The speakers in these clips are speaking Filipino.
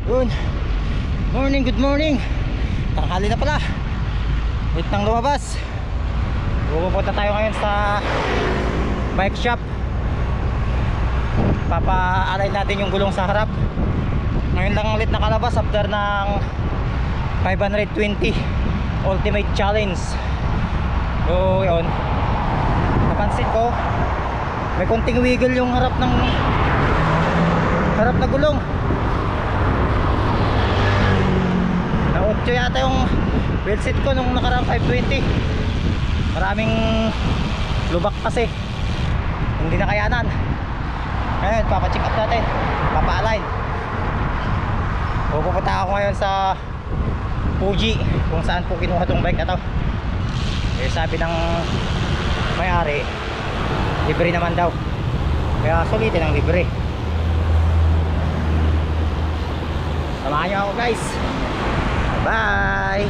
Good morning, good morning. Tanghali na pala. Wait nang lumabas. Pupunta tayo ngayon sa bike shop. Papa-align natin yung gulong sa harap. Ngayon lang ulit nakalabas after ng 520 Ultimate Challenge. So yun, napansin ko may konting wiggle yung harap na gulong. Na-8 yata yung wheel set ko nung nakarang 520. Maraming lubak kasi, hindi na kayanan. Ngayon papacheck up natin, papa-align. Pupunta ako ngayon sa Fuji, kung saan po kinuha tong bike na to. Eh sabi ng may-ari, libre naman daw, kaya sulitin ang libre. Samahan nyo ako guys. Bye.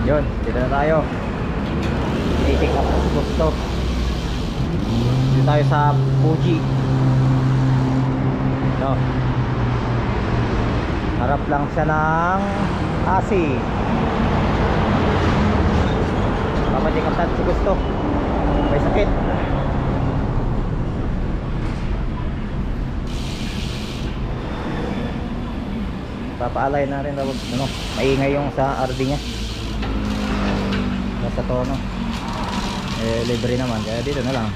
Yun, dito na tayo. I-check up gusto. Dito tayo sa Fuji. No. Harap lang siya ng ASI. Papacheck up natin si gusto. May sakit. Papa-align na rin daw, ano, maingay yung sa RD nya. Sa tono eh libre naman kaya dito na lang.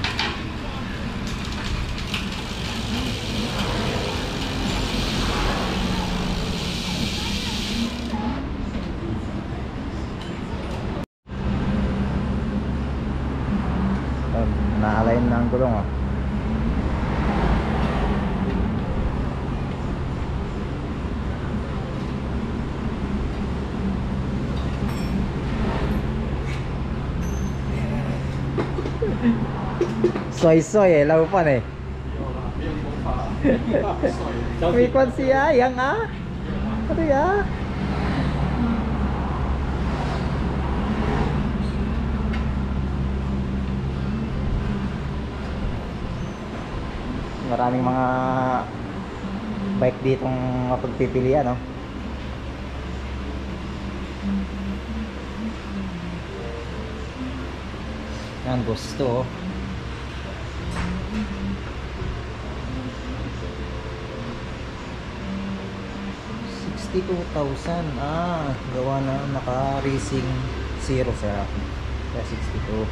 Na-align na ang gulong oh. Soy eh, laupan eh. May kwan siya, yang ah. Ano ya? Maraming mga bike ditong mapagpipilian, no? Yan, gusto oh. 62,000. Gawa na naka-racing 0 siya. Kaya 62.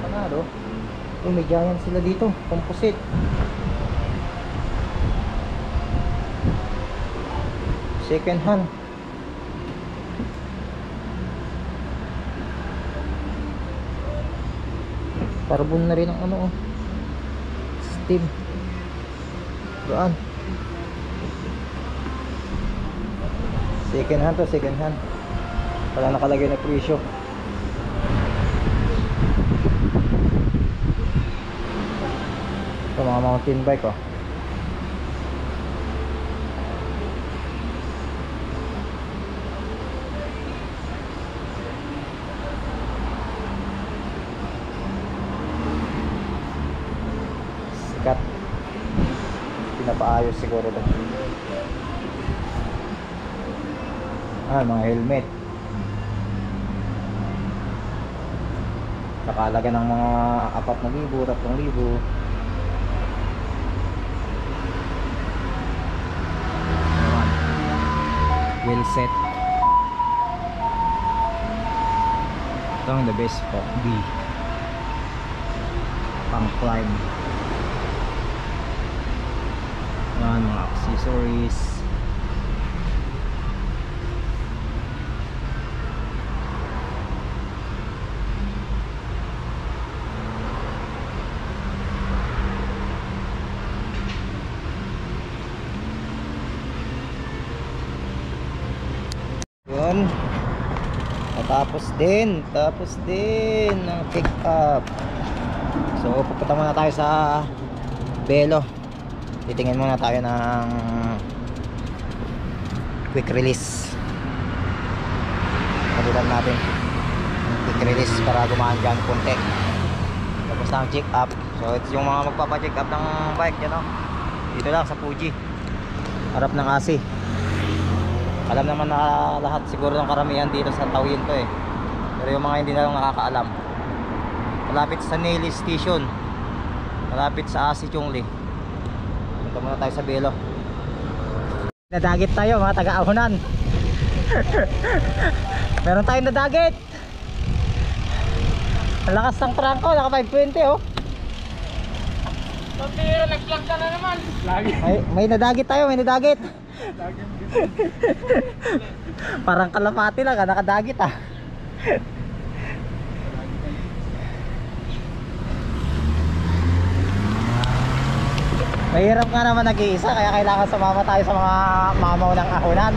Panalo. May giant sila dito, composite. Second hand. Carbon na rin ang ano oh. Steam. Doon. Second hand to, second hand. Wala nakalagay na presyo. Ito mga mountain bike oh. Sikat. Pinapaayos siguro doon. Mga helmet. Nakalaga ng mga 4,000, 3,000. Well set. Ito ang the best po, B. Pang climb. Yan, mga accessories. Yun. Tapos din ng pick up. So pupunta muna tayo sa Belo. Titingin muna tayo ng quick release. Kabilan natin yung quick release para gumaan dyan konti. Tapos ng check up. So it's yung mga magpapa-check up ng bike dyan, no? Dito lang sa Fuji, harap ng ASI. Alam naman na lahat siguro ng karamihan dito sa Taoyuan to eh. Pero yung mga hindi na lang nakakaalam, malapit sa Nelly Station, malapit sa ASI Chongli. Punta muna tayo sa Belo. Nadagit tayo mga taga-Ahonan. Meron tayong nadagit. Ang lakas ng trangko, naka 520 oh. Pagkira, nag-vlog ka na naman. Lagi. May nadagit tayo, may nadagit. Lagi. Parang kalapati lang, nakadagit ah. Mahirap nga naman nag-iisa, kaya kailangan sumama tayo sa mga mamaw ng Ahonan.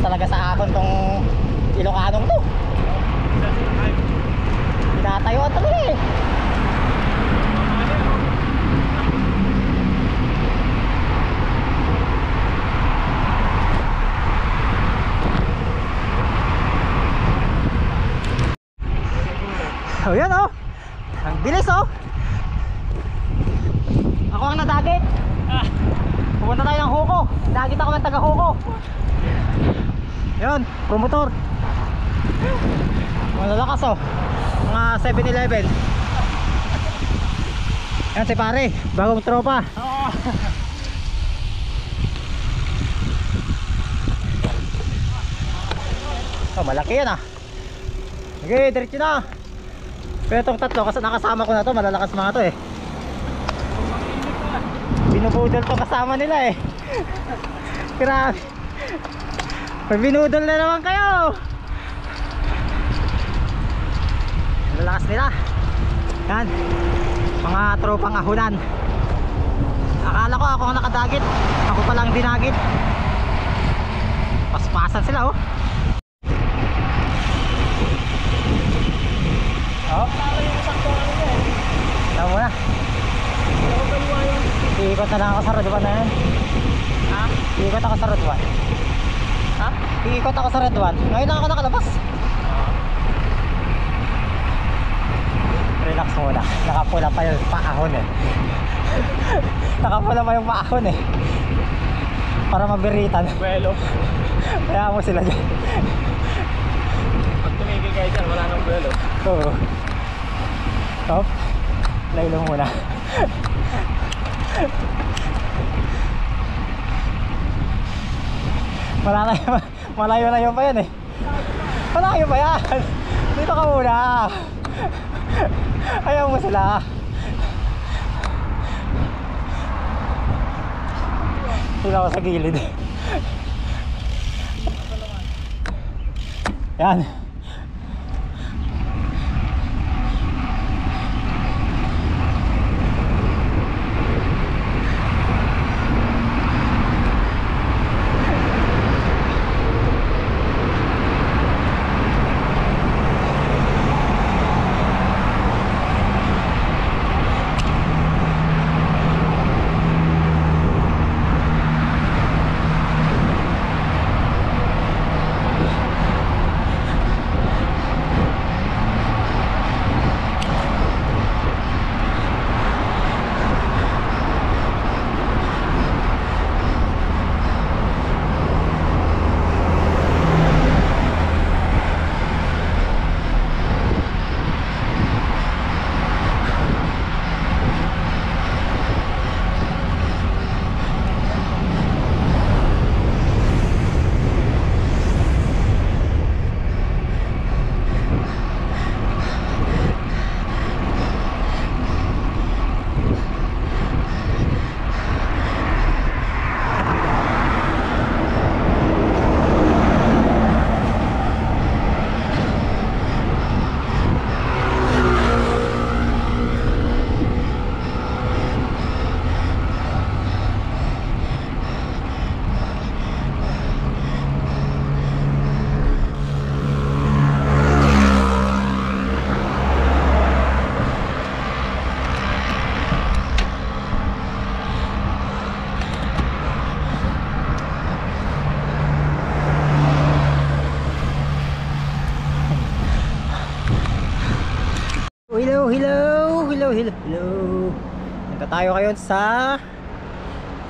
Talaga sa akon tong Ilocanong to. Tinatayuan talaga eh. Oh yan oh. Ang bilis oh. Ako ang nadagit. Pupunta tayo ng Huko. Dagit ako ng taga Huko. Yun, promotor. Malalakas oh. Mga 7-Eleven. Yan si pare, bagong tropa. Oh, malaki yan ah. Okay, diretso na. Pero itong tatlo, kasi nakasama ko na to, malalakas mga to eh. Binubudol to kasama nila eh. Grabe. Binudol na naman kayo. Lalakas nila. Yan, mga tropang Ahonan. Akala ko ako ang nakadagit, ako palang dinagit. Paspasan sila oh. Oh, tama mo na. Iikot na lang ako sa Roduan na yan. Ha? Iikot ako sa Roduan. Ha? Iikot ako sa Roduan. Ngayon lang ako nakalabas. Relax muna. Nakapula pa yung paahon eh. Nakapula pa yung paahon eh. Para mabiritan. Buwelo. Kaya mo sila dyan. Pag tumigil kayo dyan, wala nang buwelo. Oo. Stop. Laylo muna. Malayo pa yan eh. Malayo pa yan. Dito ka muna. Ayaw mo sila. Dito ako sa gilid. Yan. Hello. Punta tayo ngayon sa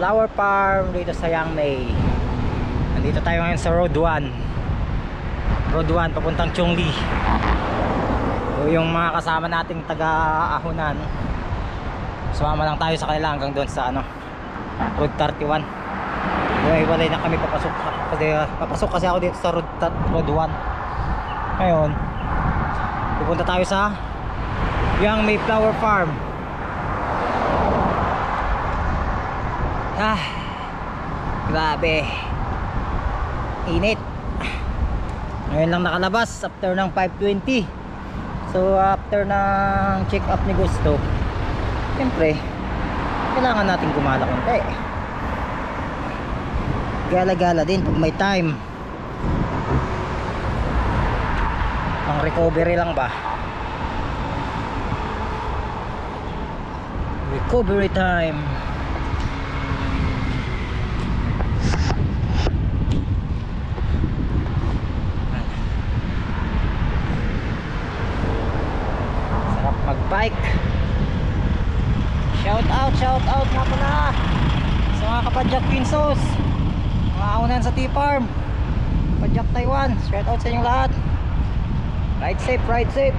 flower farm dito sa Yangmei. Nandito tayo ngayon sa Road 1 papuntang Chongli. So, yung mga kasama nating taga-ahonan, sumama lang tayo sa kanila hanggang doon sa Road 31. Iwalay na kami papasok kasi ako dito sa Road 1. Ngayon pupunta tayo sa Yangmei Flower Farm. Grabe init. Ngayon lang nakalabas after ng 5:20. So after ng check up ni Gusto, siyempre kailangan natin gumala konti. Gala-gala din pag may time. Pang recovery lang ba? Recovery time. Sarap mag-bike. Shout out nga pala sa mga kapadyak Pinsos, mga aunan sa T-Farm, Padyak Taiwan. Shout out sa inyong lahat. Ride safe.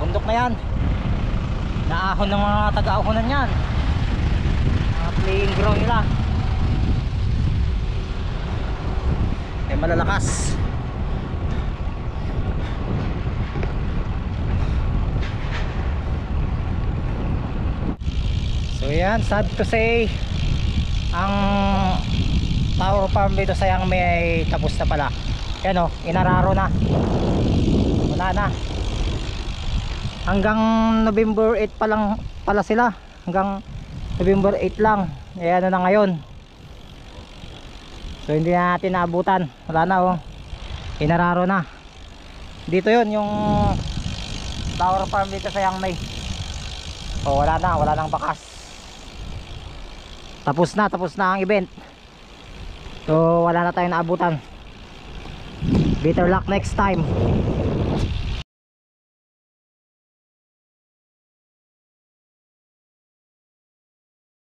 Bundok na yan. Naahon ng mga taga-ahonan yan. Mga playing ground nila. Malalakas. So yan, sad to say, ang flower farm dito sa Yangmei ay tapos na pala. Yan inararo na. Wala na. Hanggang November 8 pa lang pala sila. Hanggang November 8 lang. Ayan na ngayon. So hindi na natin naabutan. Wala na inararo na. Dito yon yung flower farm dito sa Yangmei. Wala nang bakas. Tapos na ang event. So wala na tayong naabutan. Better luck next time.